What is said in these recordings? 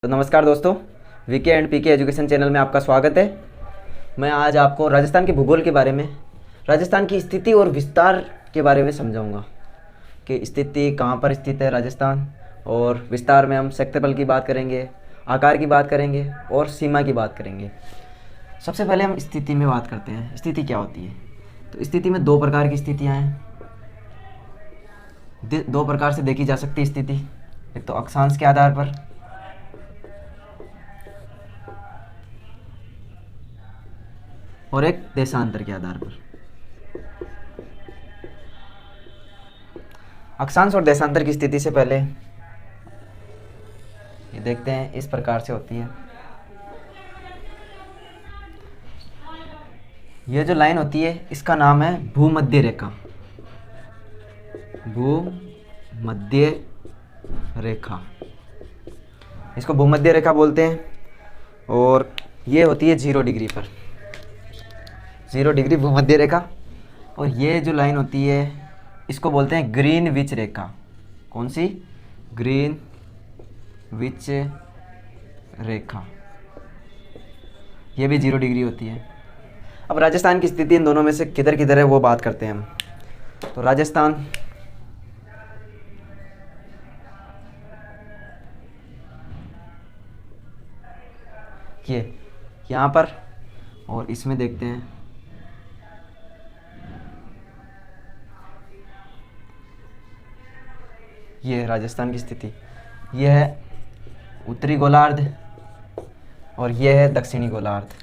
तो नमस्कार दोस्तों, V K and P K education channel में आपका स्वागत है। मैं आज आपको राजस्थान के भूगोल के बारे में, राजस्थान की स्थिति और विस्तार के बारे में समझाऊंगा कि स्थिति कहाँ पर स्थित है राजस्थान, और विस्तार में हम क्षेत्रफल की बात करेंगे, आकार की बात करेंगे और सीमा की बात करेंगे। सबसे पहले हम स्थिति में बात करते हैं। स्थिति क्या होती है? तो स्थिति में दो प्रकार की स्थितियाँ हैं, दो प्रकार से देखी जा सकती है स्थिति। एक तो अक्षांश के आधार पर, और एक देशांतर के आधार पर। अक्षांश और देशांतर की स्थिति से पहले ये देखते हैं, इस प्रकार से होती है। ये जो लाइन होती है इसका नाम है भूमध्य रेखा। भूमध्य रेखा, इसको भूमध्य रेखा बोलते हैं। और ये होती है 0 डिग्री पर, 0 डिग्री भूमध्य रेखा। और ये जो लाइन होती है इसको बोलते हैं ग्रीनविच रेखा। कौन सी? ग्रीनविच रेखा। ये भी 0 डिग्री होती है। अब राजस्थान की स्थिति इन दोनों में से किधर किधर है वो बात करते हैं हम। तो राजस्थान ये यहाँ पर, और इसमें देखते हैं ये है राजस्थान की स्थिति। ये है उत्तरी गोलार्ध और ये है दक्षिणी गोलार्ध,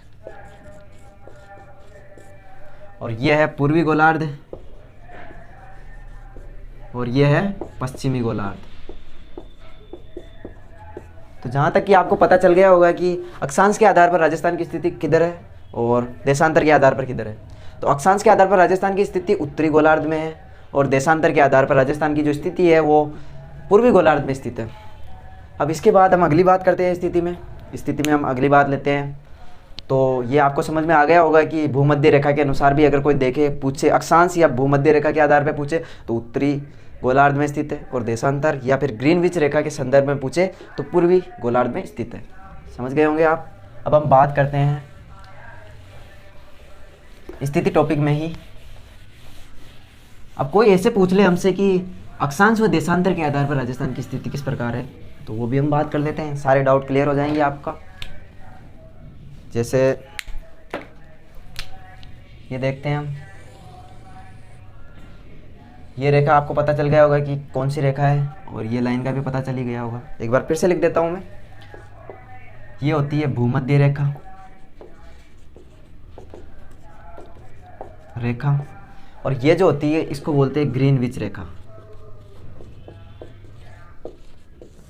और ये है पूर्वी गोलार्ध और ये है पश्चिमी गोलार्ध। तो जहाँ तक कि आपको पता चल गया होगा कि अक्षांश के आधार पर राजस्थान की स्थिति किधर है और देशांतर के आधार पर किधर है। तो अक्षांश के आधार पर राजस्थान की स्थिति उत्तरी गोलार्ध में है, और देशांतर के आधार पर राजस्थान की जो स्थिति है वो पूर्वी गोलार्ध में स्थित है। अब इसके बाद हम अगली बात करते हैं। स्थिति में हम अगली बात लेते हैं। तो ये आपको समझ में आ गया होगा कि भूमध्य रेखा के अनुसार भी अगर कोई देखे, पूछे अक्षांश या भूमध्य रेखा के आधार पर पूछे तो उत्तरी गोलार्ध में स्थित है, और देशांतर या फिर ग्रीनविच रेखा के संदर्भ में पूछे तो पूर्वी गोलार्ध में स्थित है। समझ गए होंगे आप। अब हम बात करते हैं स्थिति टॉपिक में ही। अब कोई ऐसे पूछ ले हमसे कि अक्षांश व देशांतर के आधार पर राजस्थान की स्थिति किस प्रकार है, तो वो भी हम बात कर लेते हैं। सारे डाउट क्लियर हो जाएंगे आपका। जैसे ये देखते हैं हम, ये रेखा आपको पता चल गया होगा कि कौन सी रेखा है, और ये लाइन का भी पता चल ही गया होगा। एक बार फिर से लिख देता हूँ मैं। ये होती है भूमध्य रेखा, और ये जो होती है इसको बोलते हैं ग्रीनविच रेखा।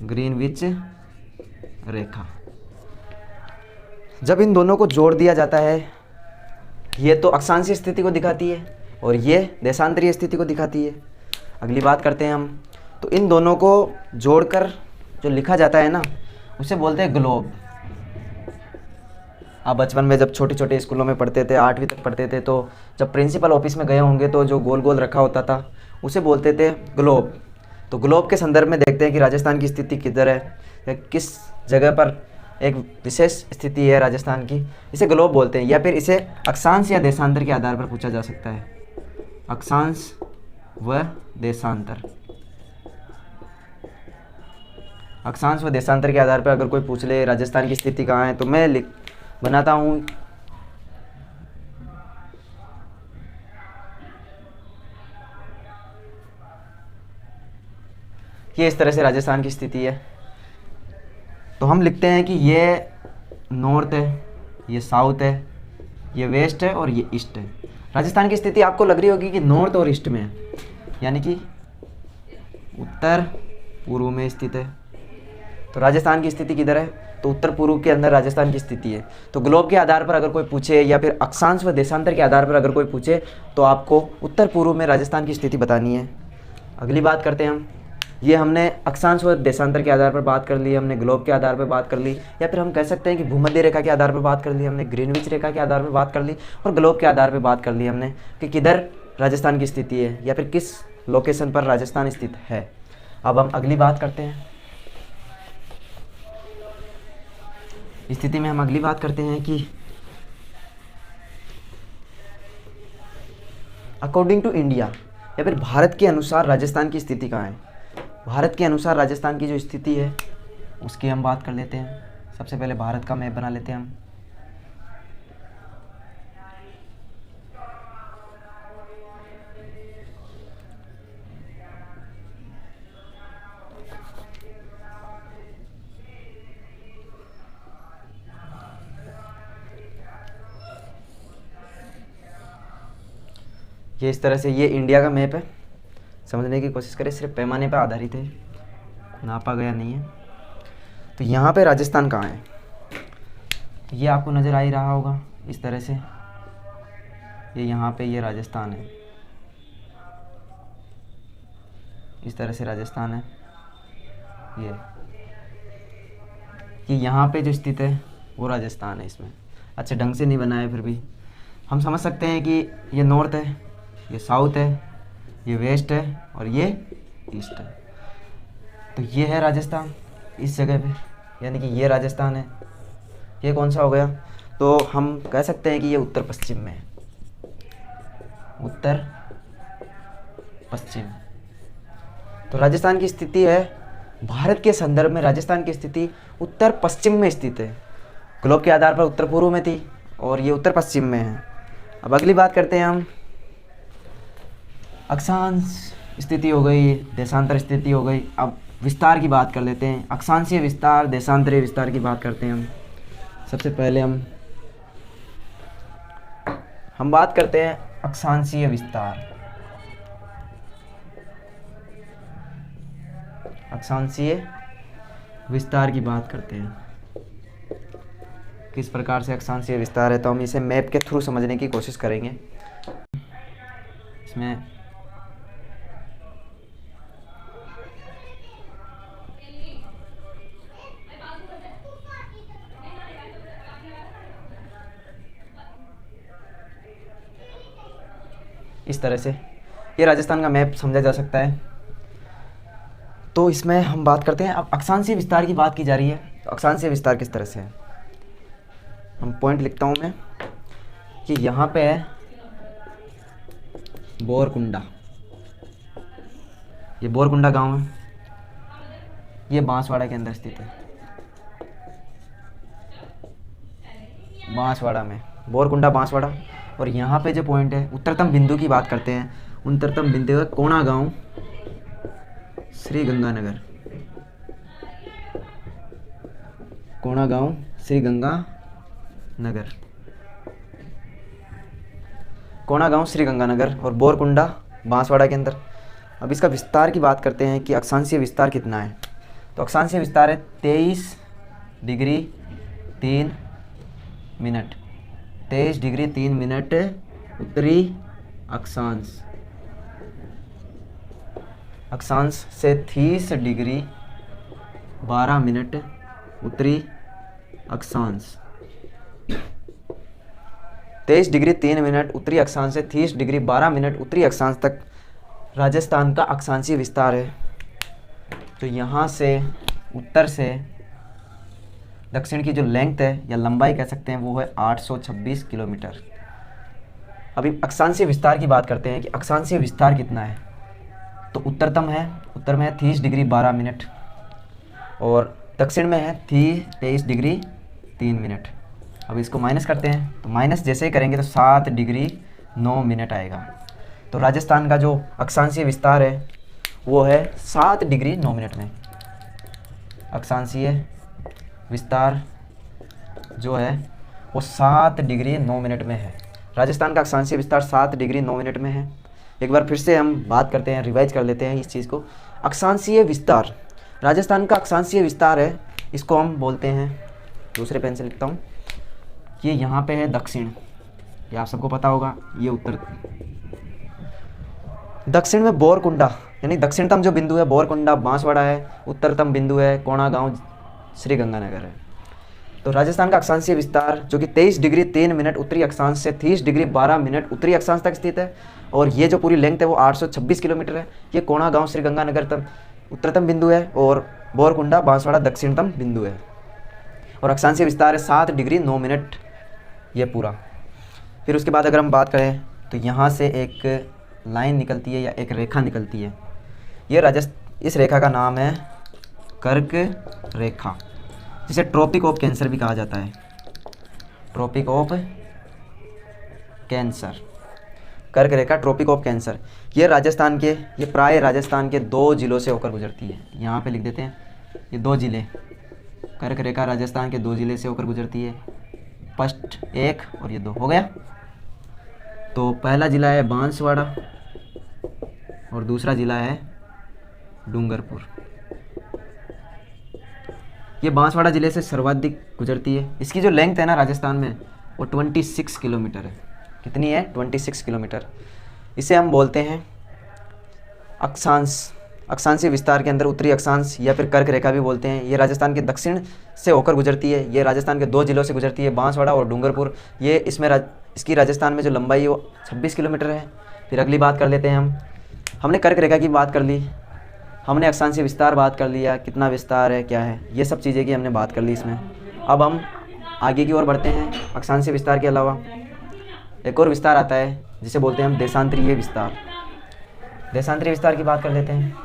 ग्रीनविच रेखा। जब इन दोनों को जोड़ दिया जाता है, ये तो अक्षांशीय स्थिति को दिखाती है और ये देशांतरीय स्थिति को दिखाती है। अगली बात करते हैं हम। तो इन दोनों को जोड़कर जो लिखा जाता है ना, उसे बोलते हैं ग्लोब। आप बचपन में जब छोटे छोटे स्कूलों में पढ़ते थे, 8वीं तक पढ़ते थे, तो जब प्रिंसिपल ऑफिस में गए होंगे तो जो गोल गोल रखा होता था उसे बोलते थे ग्लोब। तो ग्लोब के संदर्भ में देखते हैं कि राजस्थान की स्थिति किधर है या किस जगह पर एक विशेष स्थिति है राजस्थान की, इसे ग्लोब बोलते हैं। या फिर इसे अक्षांश या देशांतर के आधार पर पूछा जा सकता है। अक्षांश व देशांतर। अक्षांश व देशांतर के आधार पर अगर कोई पूछ ले राजस्थान की स्थिति कहाँ है, तो मैं बनाता हूँ कि इस तरह से राजस्थान की स्थिति है। तो हम लिखते हैं कि ये नॉर्थ है, ये साउथ है, ये वेस्ट है और ये ईस्ट है। राजस्थान की स्थिति आपको लग रही होगी कि नॉर्थ और ईस्ट में है, यानी कि उत्तर पूर्व में स्थित है। तो राजस्थान की स्थिति किधर है? तो उत्तर पूर्व के अंदर राजस्थान की स्थिति है। तो ग्लोब के आधार पर अगर कोई पूछे या फिर अक्षांश व देशांतर के आधार पर अगर कोई पूछे तो आपको उत्तर पूर्व में राजस्थान की स्थिति बतानी है। अगली बात करते हैं हम। ये हमने अक्षांश व देशांतर के आधार पर बात कर ली, हमने ग्लोब के आधार पर बात कर ली, या फिर हम कह सकते हैं कि भूमध्य रेखा के आधार पर बात कर ली, हमने ग्रीनविच रेखा के आधार पर बात कर ली, और ग्लोब के आधार पर बात कर ली हमने कि किधर राजस्थान की स्थिति है या फिर किस लोकेशन पर राजस्थान स्थित है। अब हम अगली बात करते हैं। स्थिति में हम अगली बात करते हैं कि अकॉर्डिंग टू इंडिया या फिर भारत के अनुसार राजस्थान की स्थिति कहाँ है। भारत के अनुसार राजस्थान की जो स्थिति है उसकी हम बात कर लेते हैं। सबसे पहले भारत का मैप बना लेते हैं हम। ये इस तरह से ये इंडिया का मैप है। समझने की कोशिश करें, सिर्फ पैमाने पर आधारित है, नापा गया नहीं है। तो यहाँ पे राजस्थान कहाँ है ये आपको नज़र आ ही रहा होगा इस तरह से। ये यहाँ पे ये राजस्थान है, इस तरह से राजस्थान है। ये यहाँ पे जो स्थित है वो राजस्थान है। इसमें अच्छे ढंग से नहीं बनाया, फिर भी हम समझ सकते हैं कि ये नॉर्थ है, ये साउथ है, ये वेस्ट है और ये ईस्ट है। तो ये है राजस्थान इस जगह पे, यानी कि ये राजस्थान है। ये कौन सा हो गया, तो हम कह सकते हैं कि ये उत्तर पश्चिम में है, उत्तर पश्चिम। तो राजस्थान की स्थिति है, भारत के संदर्भ में राजस्थान की स्थिति उत्तर पश्चिम में स्थित है। ग्लोब के आधार पर उत्तर पूर्व में थी और ये उत्तर पश्चिम में है। अब अगली बात करते हैं हम, अक्षांश स्थिति हो गई, देशांतर स्थिति हो गई। अब विस्तार की बात कर लेते हैं। अक्षांशीय विस्तार, देशांतरीय विस्तार की बात करते हैं हम। सबसे पहले हम बात करते हैं अक्षांशीय विस्तार। अक्षांशीय विस्तार की बात करते हैं, किस प्रकार से अक्षांशीय विस्तार है। तो हम इसे मैप के थ्रू समझने की कोशिश करेंगे। इसमें इस तरह से ये राजस्थान का मैप समझा जा सकता है। तो इसमें हम बात करते हैं, अब अक्षांशीय विस्तार की बात की जा रही है। तो अक्षांशीय विस्तार किस तरह से है, हम पॉइंट लिखता हूँ मैं कि यहाँ पे है बोरकुंडा, ये बोरकुंडा गांव है, ये बांसवाड़ा के अंदर स्थित है। बांसवाड़ा में बोरकुंडा, बांसवाड़ा। और यहाँ पे जो पॉइंट है, उत्तरतम बिंदु की बात करते हैं। उत्तरतम बिंदु है कोणा गांव, श्री गंगानगर। कोणा गांव, श्री गंगानगर, कोणा गांव, श्री गंगानगर और बोरकुंडा बांसवाड़ा के अंदर। अब इसका विस्तार की बात करते हैं कि अक्षांशीय विस्तार कितना है। तो अक्षांशीय विस्तार है 23 डिग्री 3 मिनट, 23 डिग्री 3 मिनट उत्तरी अक्षांश, अक्षांश से 30 डिग्री 12 मिनट उत्तरी अक्षांश, 23 डिग्री 3 मिनट उत्तरी अक्षांश से 30 डिग्री 12 मिनट उत्तरी अक्षांश तक राजस्थान का अक्षांशीय विस्तार है। तो यहाँ से उत्तर से दक्षिण की जो लेंथ है या लंबाई कह सकते हैं वो है 826 किलोमीटर। अभी अक्षांशीय विस्तार की बात करते हैं कि अक्षांशीय विस्तार कितना है। तो उत्तरतम है, उत्तर में है 30 डिग्री 12 मिनट और दक्षिण में है 23 डिग्री 3 मिनट। अब इसको माइनस करते हैं, तो माइनस जैसे ही करेंगे तो 7 डिग्री 9 मिनट आएगा। तो राजस्थान का जो अक्षांशीय विस्तार है वो है 7 डिग्री 9 मिनट में। अक्षांशीय विस्तार जो है वो 7 डिग्री 9 मिनट में है। राजस्थान का अक्षांशीय विस्तार 7 डिग्री 9 मिनट में है। एक बार फिर से हम बात करते हैं, रिवाइज कर लेते हैं इस चीज़ को। अक्षांशीय विस्तार, राजस्थान का अक्षांशीय विस्तार है, इसको हम बोलते हैं, दूसरे पेन से लिखता हूँ, ये यहाँ पे है दक्षिण, ये आप सबको पता होगा, ये उत्तर। दक्षिण में बोरकुंडा यानी दक्षिणतम जो बिंदु है बोरकुंडा बांसवाड़ा है, उत्तरतम बिंदु है कोणा गांव श्री गंगानगर है। तो राजस्थान का अक्षांशीय विस्तार जो कि 23 डिग्री 3 मिनट उत्तरी अक्षांश से 30 डिग्री 12 मिनट उत्तरी अक्षांश तक स्थित है और ये जो पूरी लेंथ है वो 826 किलोमीटर है। ये कोणा गांव श्री गंगानगर तम उत्तरतम बिंदु है और बोरकुंडा बांसवाड़ा दक्षिणतम बिंदु है। और अक्षांशीय विस्तार है 7 डिग्री 9 मिनट, ये पूरा। फिर उसके बाद अगर हम बात करें तो यहाँ से एक लाइन निकलती है या एक रेखा निकलती है, ये इस रेखा का नाम है कर्क रेखा, जिसे ट्रॉपिक ऑफ कैंसर भी कहा जाता है, ट्रॉपिक ऑफ कैंसर, कर्क रेखा ट्रॉपिक ऑफ कैंसर। ये प्राय राजस्थान के 2 ज़िलों से होकर गुजरती है। यहाँ पे लिख देते हैं, ये 2 ज़िले, कर्क रेखा राजस्थान के 2 ज़िले से होकर गुजरती है, फर्स्ट 1 और ये 2 हो गया। तो पहला ज़िला है बांसवाड़ा और दूसरा ज़िला है डूंगरपुर। ये बांसवाड़ा ज़िले से सर्वाधिक गुजरती है। इसकी जो लेंथ है ना राजस्थान में, वो 26 किलोमीटर है। कितनी है? 26 किलोमीटर। इसे हम बोलते हैं अक्षांशीय विस्तार के अंदर उत्तरी अक्षांश या फिर कर्क रेखा भी बोलते हैं। ये राजस्थान के दक्षिण से होकर गुजरती है। ये राजस्थान के 2 ज़िलों से गुजरती है, बांसवाड़ा और डूंगरपुर। ये इसकी राजस्थान में जो लंबाई है वो 26 किलोमीटर है। फिर अगली बात कर लेते हैं हमने कर्क रेखा की बात कर ली, हमने अक्षांशीय विस्तार बात कर लिया, कितना विस्तार है, क्या है, ये सब चीज़ें की हमने बात कर ली इसमें। अब हम आगे की ओर बढ़ते हैं। अक्षांशीय विस्तार के अलावा एक और विस्तार आता है जिसे बोलते हैं हम देशांतरीय विस्तार। देशांतरीय विस्तार की बात कर लेते हैं।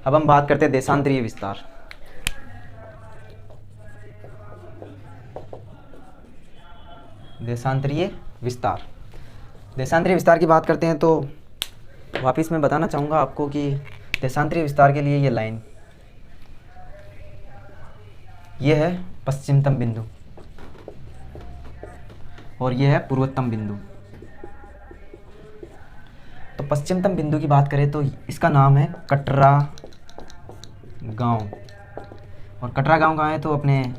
अब हम बात करते हैं देशांतरीय विस्तार। देशांतरीय विस्तार, देशांतरीय विस्तार की बात करते हैं तो वापस मैं बताना चाहूँगा आपको कि देशांतरीय विस्तार के लिए ये लाइन, ये है पश्चिमतम बिंदु और ये है पूर्वोत्तम बिंदु। तो पश्चिमतम बिंदु की बात करें तो इसका नाम है कटरा गांव, और कटरा गांव कहाँ है? तो अपने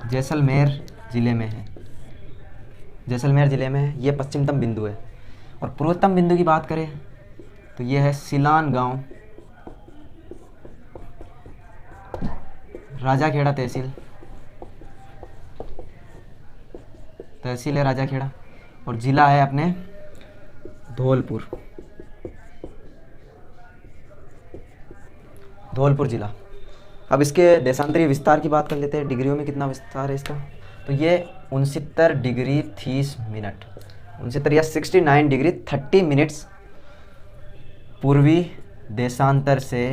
जैसलमेर ज़िले में है, जैसलमेर ज़िले में है। ये पश्चिमतम बिंदु है। और पूर्वोत्तम बिंदु की बात करें तो ये है सिलान गांव, राजाखेड़ा तहसील है राजाखेड़ा, और ज़िला है अपने धौलपुर ज़िला। अब इसके देशांतरीय विस्तार की बात कर लेते हैं, डिग्रियों में कितना विस्तार है इसका। तो ये 69 डिग्री 30 मिनट, 69 या 69 डिग्री 30 मिनट्स पूर्वी देशांतर से,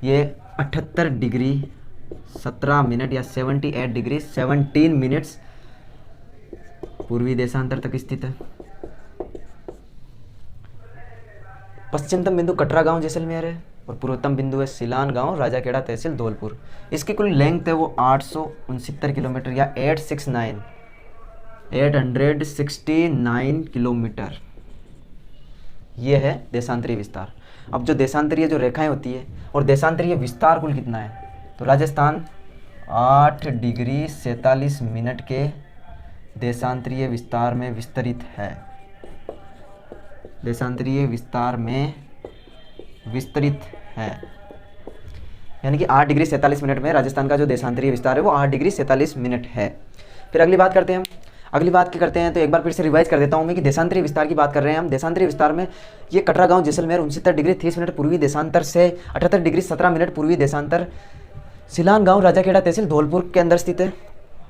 ये 78 डिग्री 17 मिनट या 78 डिग्री 17 मिनट्स पूर्वी देशांतर तक स्थित है। पश्चिमतम बिंदु कटरा गांव जैसलमेर है और पूर्वोत्तम बिंदु है सिलान गांव राजाखेड़ा तहसील धौलपुर। इसकी कुल लेंथ है वो 869 किलोमीटर या 869 किलोमीटर। ये है देशांतरीय विस्तार। अब जो देशांतरीय जो रेखाएं होती है और देशांतरीय विस्तार कुल कितना है, तो राजस्थान 8 डिग्री 47 मिनट के देशांतरीय विस्तार में विस्तरित है। देशांतरीय विस्तार में विस्तरित है, यानी कि 8 डिग्री 47 मिनट में राजस्थान का जो देशांतरीय विस्तार है वो 8 डिग्री 47 मिनट है। फिर अगली बात करते हैं हम। अगली बात क्या करते हैं तो एक बार फिर से रिवाइज कर देता हूँ मैं कि देशांतरीय विस्तार की बात कर रहे हैं हम। देशांतरीय विस्तार में ये कटरा गांव जैसलमेर 69 डिग्री 30 मिनट पूर्वी देशांतर से 78 डिग्री 17 मिनट पूर्वी देशांतर सिलान गांव राजाखेड़ा तहसील धौलपुर के अंदर स्थित है,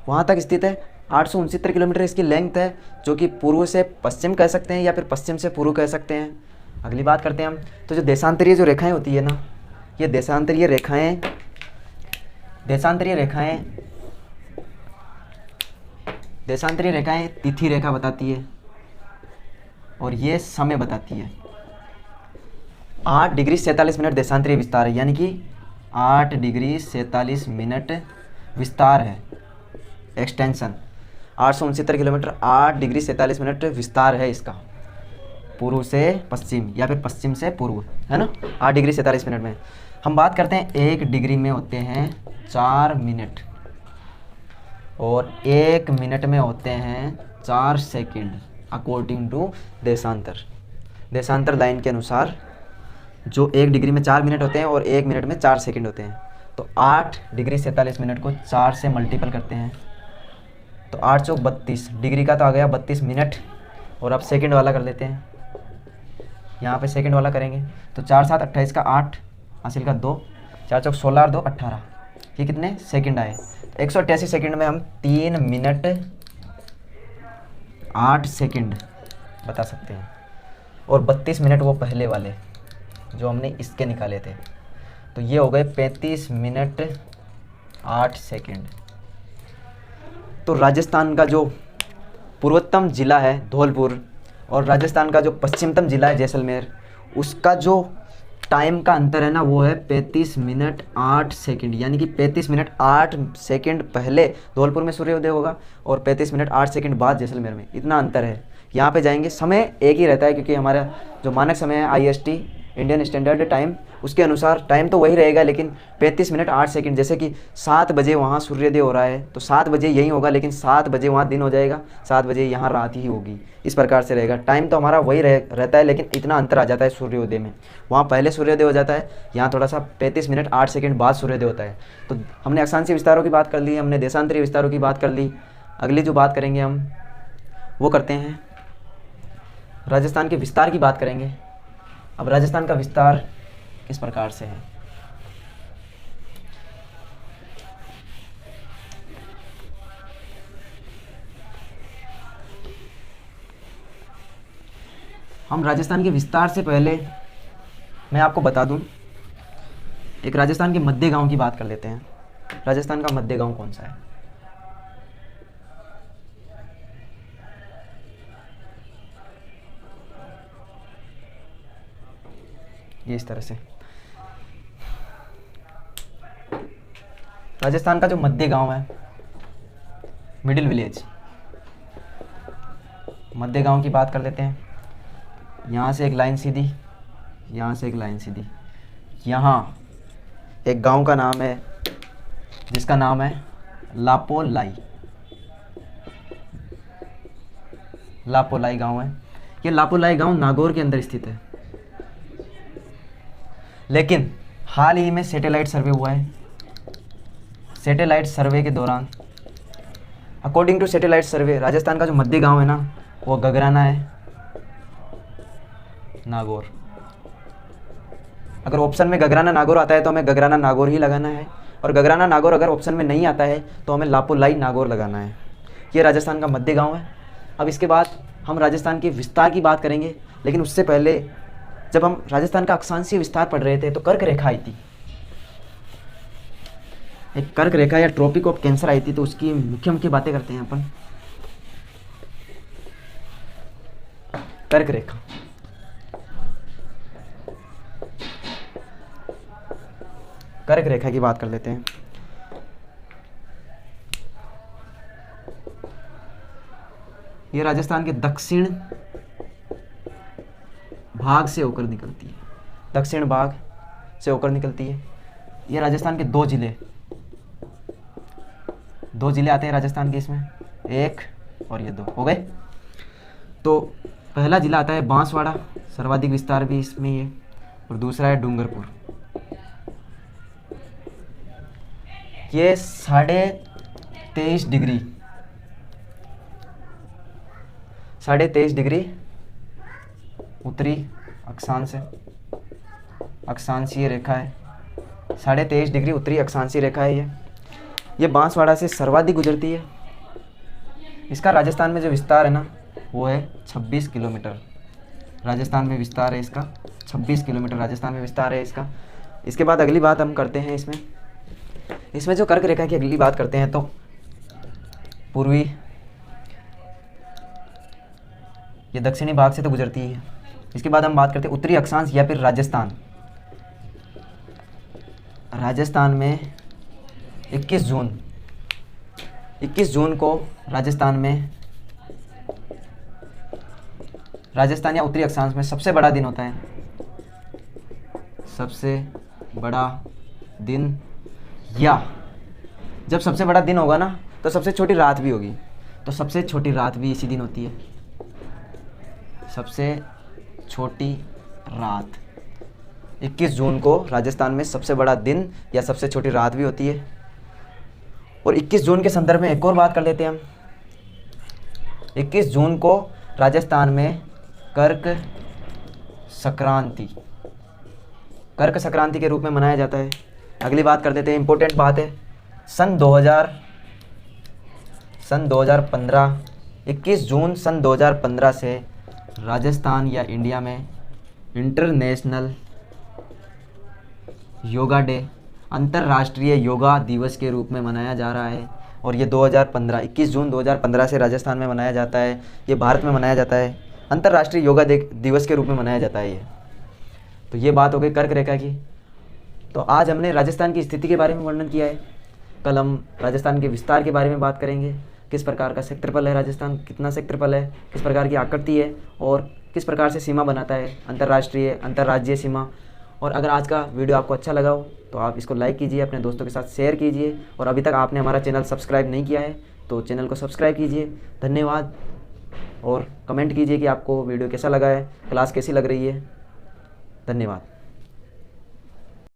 वहाँ तक स्थित है। 869 किलोमीटर इसकी लेंथ है, जो कि पूर्व से पश्चिम कह सकते हैं या फिर पश्चिम से पूर्व कह सकते हैं। अगली बात करते हैं हम। तो जो देशांतरीय जो रेखाएं होती है ना, ये देशांतरीय रेखाएं तिथि रेखा बताती है और ये समय बताती है। 8 डिग्री 47 मिनट देशांतरीय विस्तार है, यानी कि 8 डिग्री 47 मिनट विस्तार है, एक्सटेंशन 869 किलोमीटर, 8 डिग्री 47 मिनट विस्तार है इसका, पूर्व से पश्चिम या फिर पश्चिम से पूर्व, है ना। 8 डिग्री 47 मिनट में हम बात करते हैं 1 डिग्री में होते हैं 4 मिनट। और 1 मिनट में होते हैं 4 सेकंड अकॉर्डिंग टू देशांतर। देशांतर लाइन के अनुसार जो 1 डिग्री में 4 मिनट होते हैं और 1 मिनट में 4 सेकंड होते हैं। तो 8 डिग्री 47 मिनट को 4 से मल्टीपल करते हैं तो 8 चौक 32, डिग्री का तो आ गया 32 मिनट। और अब सेकंड वाला कर लेते हैं, यहाँ पे सेकंड वाला करेंगे तो 4 7 28 का 8, हासिल का 2, 4 चौक 16 और 2 18, ये कितने सेकंड आए। तो 188 सेकंड में हम 3 मिनट 8 सेकंड बता सकते हैं। और 32 मिनट वो पहले वाले जो हमने इसके निकाले थे, तो ये हो गए 35 मिनट 8 सेकंड। तो राजस्थान का जो पूर्वोत्तम ज़िला है धौलपुर और राजस्थान का जो पश्चिमतम ज़िला है जैसलमेर, उसका जो टाइम का अंतर है ना वो है 35 मिनट 8 सेकंड। यानी कि 35 मिनट 8 सेकंड पहले धौलपुर में सूर्योदय होगा और 35 मिनट 8 सेकंड बाद जैसलमेर में, इतना अंतर है। यहाँ पे जाएंगे, समय एक ही रहता है क्योंकि हमारा जो मानक समय है IST इंडियन स्टैंडर्ड टाइम, उसके अनुसार टाइम तो वही रहेगा, लेकिन 35 मिनट 8 सेकंड। जैसे कि 7 बजे वहाँ सूर्योदय हो रहा है तो 7 बजे यही होगा, लेकिन 7 बजे वहाँ दिन हो जाएगा, 7 बजे यहाँ रात ही होगी। इस प्रकार से रहेगा, टाइम तो हमारा वही रहता है, लेकिन इतना अंतर आ जाता है सूर्योदय में। वहाँ पहले सूर्योदय हो जाता है, यहाँ थोड़ा सा 35 मिनट 8 सेकंड बाद सूर्योदय होता है। तो हमने अक्षांशीय विस्तारों की बात कर ली, हमने देशांतरीय विस्तारों की बात कर ली। अगली जो बात करेंगे हम वो करते हैं राजस्थान के विस्तार की बात करेंगे। अब राजस्थान का विस्तार किस प्रकार से है। हम राजस्थान के विस्तार से पहले मैं आपको बता दूं, एक राजस्थान के मध्य गांव की बात कर लेते हैं। राजस्थान का मध्य गांव कौन सा है? ये इस तरह से राजस्थान का जो मध्य गांव है, मिडिल विलेज, मध्य गांव की बात कर लेते हैं। यहाँ से एक लाइन सीधी, यहाँ से एक लाइन सीधी, यहाँ एक गांव का नाम है जिसका नाम है लापोलाई। लापोलाई गांव है। ये लापोलाई गांव नागौर के अंदर स्थित है, लेकिन हाल ही में सैटेलाइट सर्वे हुआ है। सैटेलाइट सर्वे के दौरान अकॉर्डिंग टू सैटेलाइट सर्वे राजस्थान का जो मध्य गांव है ना वो गगराना है, नागौर। अगर ऑप्शन में गगराना नागौर आता है तो हमें गगराना नागौर ही लगाना है, और गगराना नागौर अगर ऑप्शन में नहीं आता है तो हमें लापोलाई नागौर लगाना है। ये राजस्थान का मध्य गांव है। अब इसके बाद हम राजस्थान के विस्तार की बात करेंगे, लेकिन उससे पहले जब हम राजस्थान का अक्षांशीय विस्तार पढ़ रहे थे तो कर्क रेखा आई थी, एक कर्क रेखा या ट्रॉपिक ऑफ कैंसर आई थी, तो उसकी मुख्य मुख्य बातें करते हैं अपन। कर्क रेखा, कर्क रेखा की बात कर लेते हैं। ये राजस्थान के दक्षिण भाग से होकर निकलती है, दक्षिण भाग से होकर निकलती है। ये राजस्थान के दो जिले आते हैं राजस्थान के, इसमें एक और ये दो हो गए। तो पहला जिला आता है बांसवाड़ा, सर्वाधिक विस्तार भी इसमें ही है, और दूसरा है डूंगरपुर। ये 23.5 डिग्री उत्तरी अक्षांश है, अक्षांशीय रेखा है। 23.5 डिग्री उत्तरी अक्षांशीय रेखा है ये बांसवाड़ा से सर्वाधिक गुजरती है। इसका राजस्थान में जो विस्तार है ना वो है 26 किलोमीटर। राजस्थान में विस्तार है इसका 26 किलोमीटर, राजस्थान में विस्तार है इसका। इसके बाद अगली बात हम करते हैं इसमें जो कर्क रेखा की अगली बात करते हैं तो पूर्वी, ये दक्षिणी भाग से तो गुजरती है। इसके बाद हम बात करते हैं उत्तरी अक्षांश या फिर राजस्थान। राजस्थान में 21 जून को राजस्थान या उत्तरी अक्षांश में सबसे बड़ा दिन होता है। सबसे बड़ा दिन, या जब सबसे बड़ा दिन होगा ना तो सबसे छोटी रात भी होगी। तो सबसे छोटी रात भी इसी दिन होती है। सबसे छोटी रात 21 जून को राजस्थान में सबसे बड़ा दिन या सबसे छोटी रात भी होती है। और 21 जून के संदर्भ में एक और बात कर लेते हैं हम। 21 जून को राजस्थान में कर्क संक्रांति के रूप में मनाया जाता है। अगली बात कर देते हैं, इंपॉर्टेंट बात है। सन 2015 21 जून सन 2015 से राजस्थान या इंडिया में इंटरनेशनल योगा डे, अंतर्राष्ट्रीय योगा दिवस के रूप में मनाया जा रहा है। और ये 21 जून 2015 से राजस्थान में मनाया जाता है, ये भारत में मनाया जाता है, अंतर्राष्ट्रीय योगा दिवस के रूप में मनाया जाता है ये। तो ये बात हो गई कर्क रेखा की। तो आज हमने राजस्थान की स्थिति के बारे में वर्णन किया है। कल हम राजस्थान के विस्तार के बारे में बात करेंगे, किस प्रकार का क्षेत्रफल है राजस्थान, कितना क्षेत्रफल है, किस प्रकार की आकृति है और किस प्रकार से सीमा बनाता है, अंतर्राष्ट्रीय अंतर्राज्यीय सीमा। और अगर आज का वीडियो आपको अच्छा लगा हो तो आप इसको लाइक कीजिए, अपने दोस्तों के साथ शेयर कीजिए। और अभी तक आपने हमारा चैनल सब्सक्राइब नहीं किया है तो चैनल को सब्सक्राइब कीजिए। धन्यवाद। और कमेंट कीजिए कि आपको वीडियो कैसा लगा है, क्लास कैसी लग रही है। धन्यवाद।